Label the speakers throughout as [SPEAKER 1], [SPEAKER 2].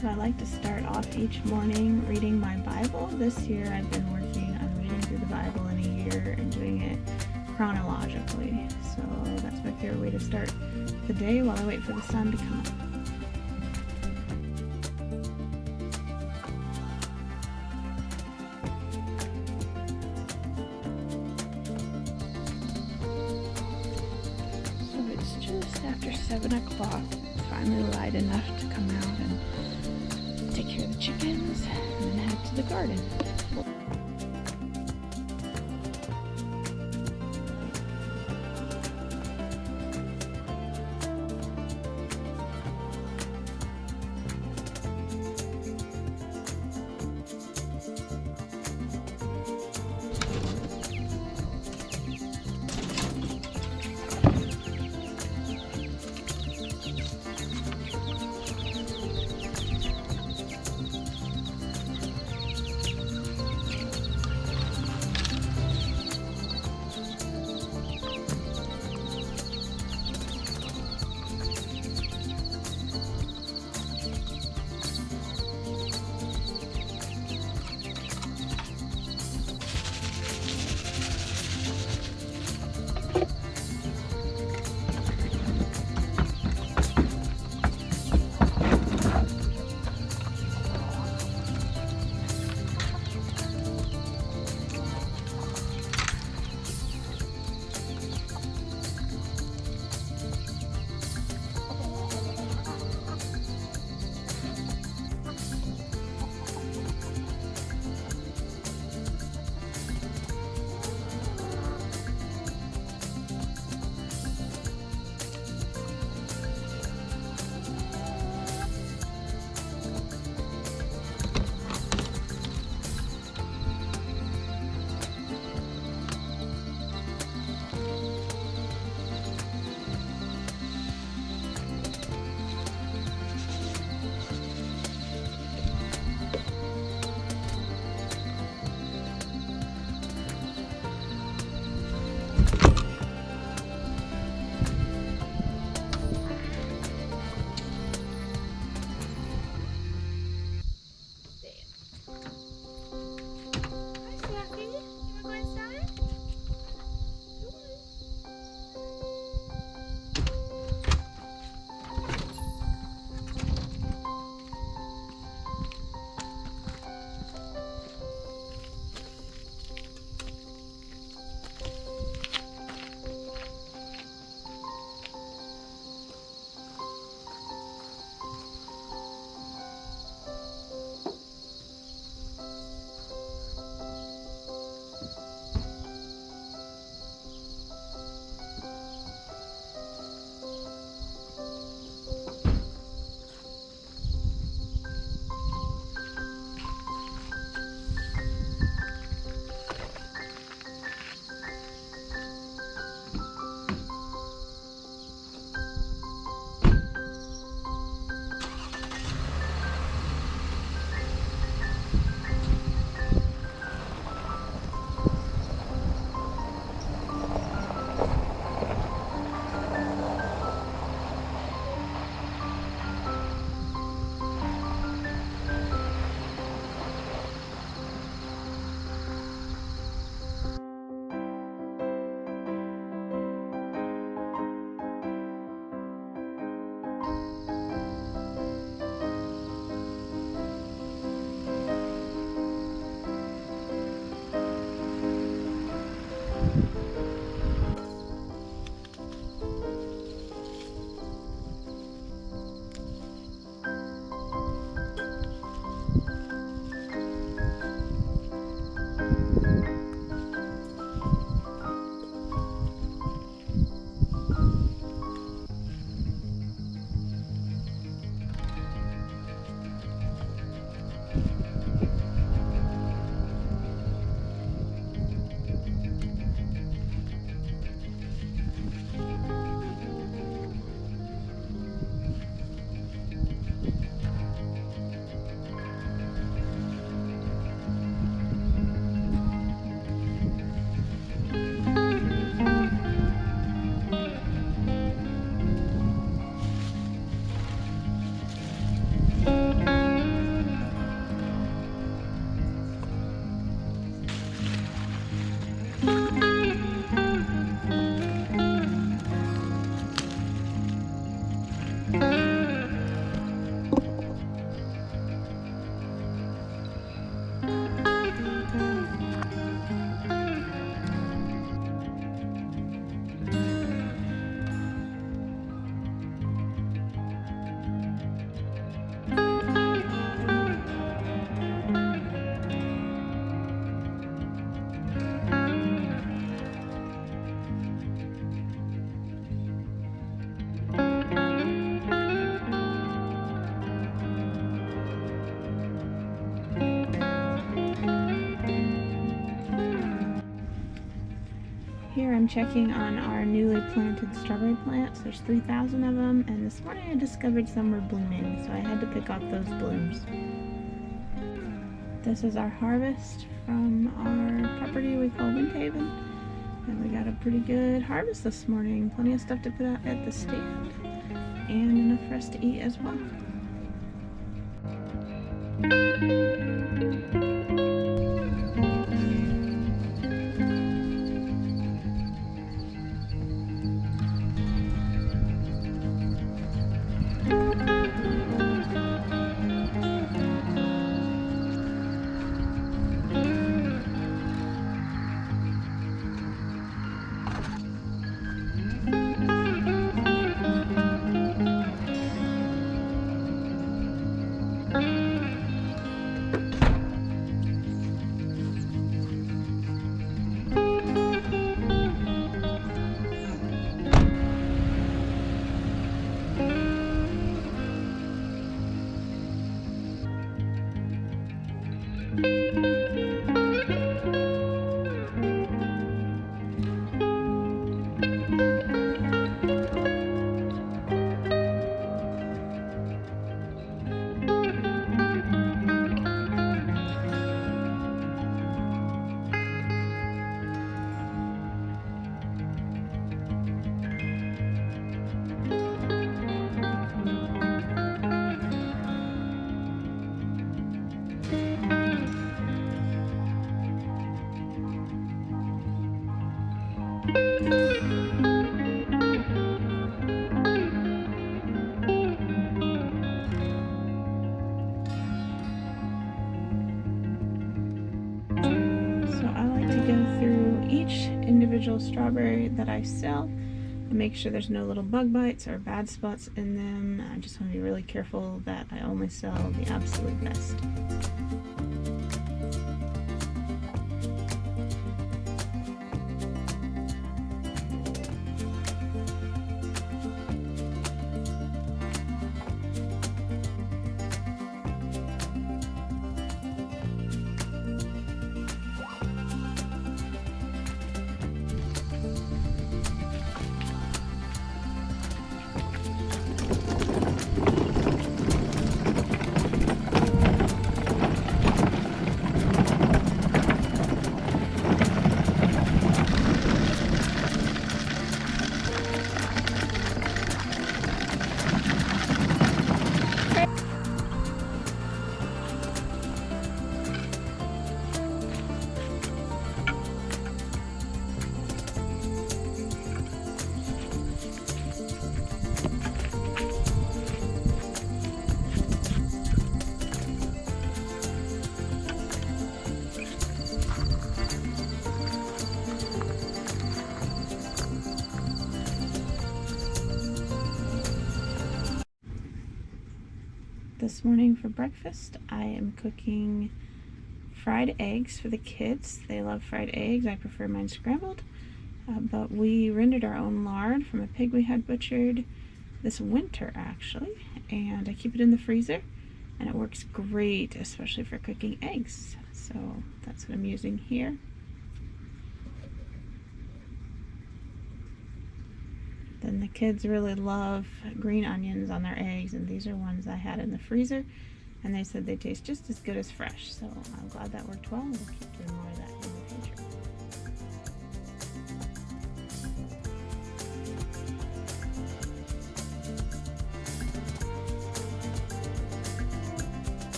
[SPEAKER 1] So I like to start off each morning reading my Bible. This year I've been working on reading through the Bible in a year and doing it chronologically. So that's my favorite way to start the day while I wait for the sun to come up. So it's just after 7 o'clock. It's finally light enough to come out and take care of the chickens and then head to the garden. been checking on our newly planted strawberry plants. There's 3,000 of them, and this morning I discovered some were blooming, so I had to pick off those blooms. This is our harvest from our property we call Windhaven, and we got a pretty good harvest this morning. Plenty of stuff to put out at the stand, and enough for us to eat as well. Each individual strawberry that I sell and make sure there's no little bug bites or bad spots in them. I just want to be really careful that I only sell the absolute best. This morning for breakfast, I am cooking fried eggs for the kids. They love fried eggs. I prefer mine scrambled, but we rendered our own lard from a pig we had butchered this winter, actually, and I keep it in the freezer, and it works great, especially for cooking eggs. So that's what I'm using here. Then the kids really love green onions on their eggs, and these are ones I had in the freezer, and they said they taste just as good as fresh. So I'm glad that worked well. We'll keep doing more of that in the future.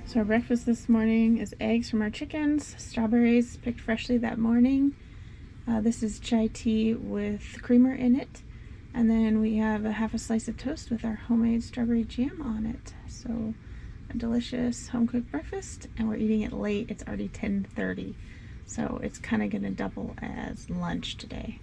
[SPEAKER 1] So our breakfast this morning is eggs from our chickens, strawberries picked freshly that morning. This is chai tea with creamer in it. And then we have a half a slice of toast with our homemade strawberry jam on it. So a delicious home-cooked breakfast, and we're eating it late. It's already 10:30, so it's kind of going to double as lunch today.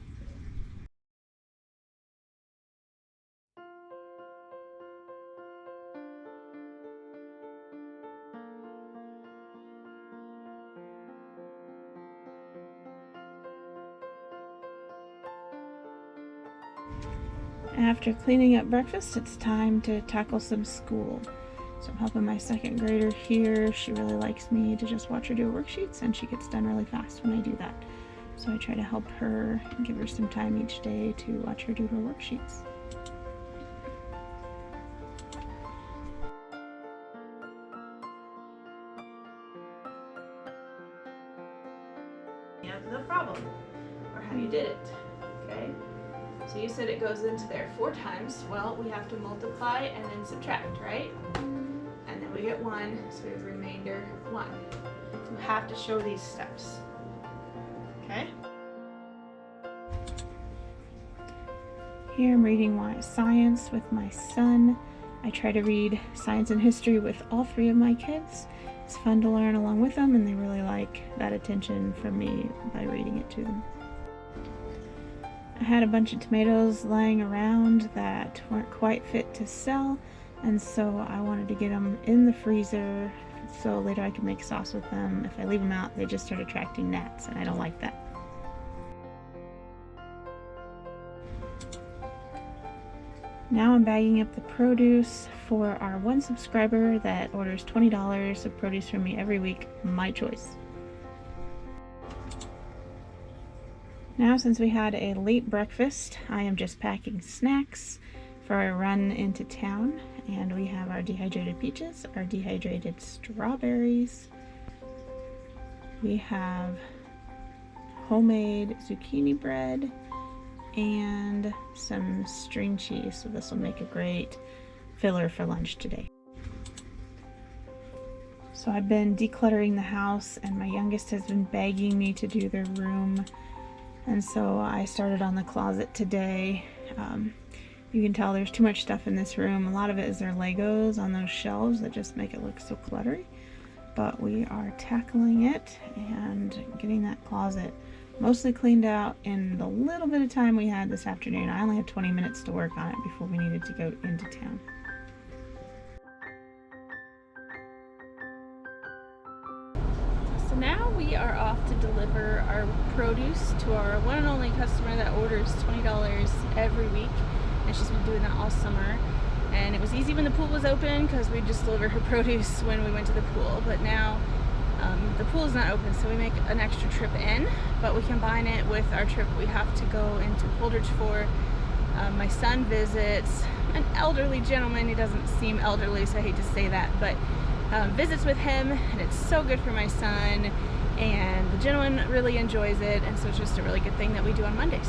[SPEAKER 1] After cleaning up breakfast, it's time to tackle some school. So I'm helping my second grader here. She really likes me to just watch her do her worksheets, and she gets done really fast when I do that. So I try to help her and give her some time each day to watch her do her worksheets. You have the problem, or how you did it, okay? So you said it goes into there 4 times. Well, we have to multiply and then subtract, right? And then we get 1, so we have the remainder 1. You have to show these steps, okay? Here I'm reading science with my son. I try to read science and history with all 3 of my kids. It's fun to learn along with them, and they really like that attention from me by reading it to them. I had a bunch of tomatoes lying around that weren't quite fit to sell, and so I wanted to get them in the freezer so later I could make sauce with them. If I leave them out, they just start attracting gnats, and I don't like that. Now I'm bagging up the produce for our one subscriber that orders $20 of produce from me every week, my choice. Now, since we had a late breakfast, I am just packing snacks for our run into town. And we have our dehydrated peaches, our dehydrated strawberries. We have homemade zucchini bread and some string cheese. So this will make a great filler for lunch today. So I've been decluttering the house, and my youngest has been begging me to do their room. And so I started on the closet today. You can tell there's too much stuff in this room. A lot of it is their Legos on those shelves that just make it look so cluttery. But we are tackling it and getting that closet mostly cleaned out in the little bit of time we had this afternoon. I only had 20 minutes to work on it before we needed to go into town. Now we are off to deliver our produce to our one and only customer that orders $20 every week, and she's been doing that all summer. And it was easy when the pool was open because we just delivered her produce when we went to the pool, but now the pool is not open, so we make an extra trip in, but we combine it with our trip we have to go into Holdridge for. My son visits an elderly gentleman. He doesn't seem elderly, so I hate to say that, but visits with him, and it's so good for my son, and the gentleman really enjoys it, and so it's just a really good thing that we do on Mondays.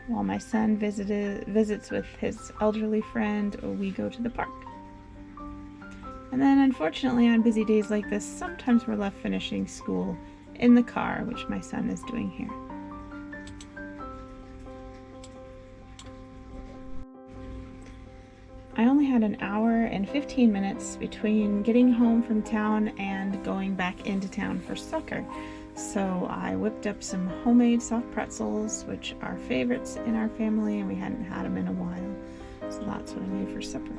[SPEAKER 1] While my son visits with his elderly friend, we go to the park. And then unfortunately on busy days like this, sometimes we're left finishing school in the car, which my son is doing here. I only had an hour and 15 minutes between getting home from town and going back into town for soccer. So I whipped up some homemade soft pretzels, which are favorites in our family, and we hadn't had them in a while. So that's what I made for supper.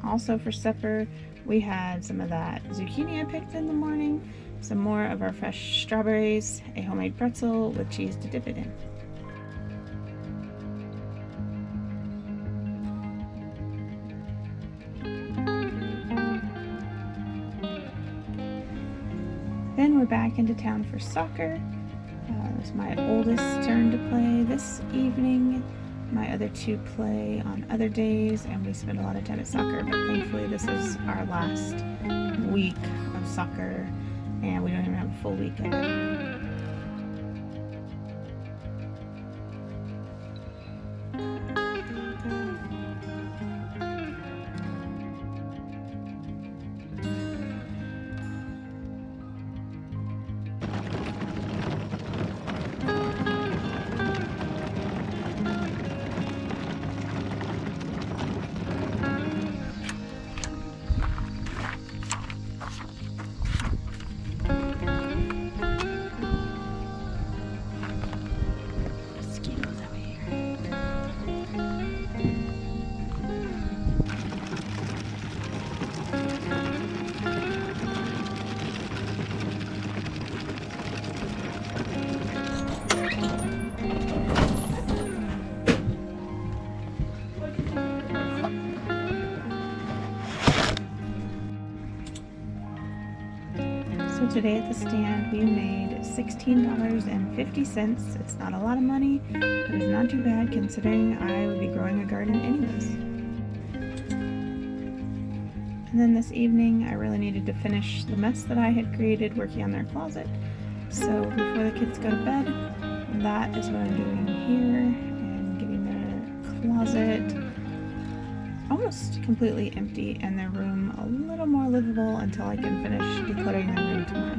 [SPEAKER 1] Also for supper, we had some of that zucchini I picked in the morning, some more of our fresh strawberries, a homemade pretzel with cheese to dip it in. Then we're back into town for soccer. It's my oldest turn to play this evening. My other 2 play on other days, and we spend a lot of time at soccer, but thankfully this is our last week of soccer, and we don't even have a full week of it. today at the stand we made $16.50. It's not a lot of money, but it's not too bad considering I would be growing a garden anyways. And then this evening I really needed to finish the mess that I had created working on their closet. So before the kids go to bed, that is what I'm doing here, and getting their closet almost completely empty and their room a little more livable until I can finish decluttering their room tomorrow.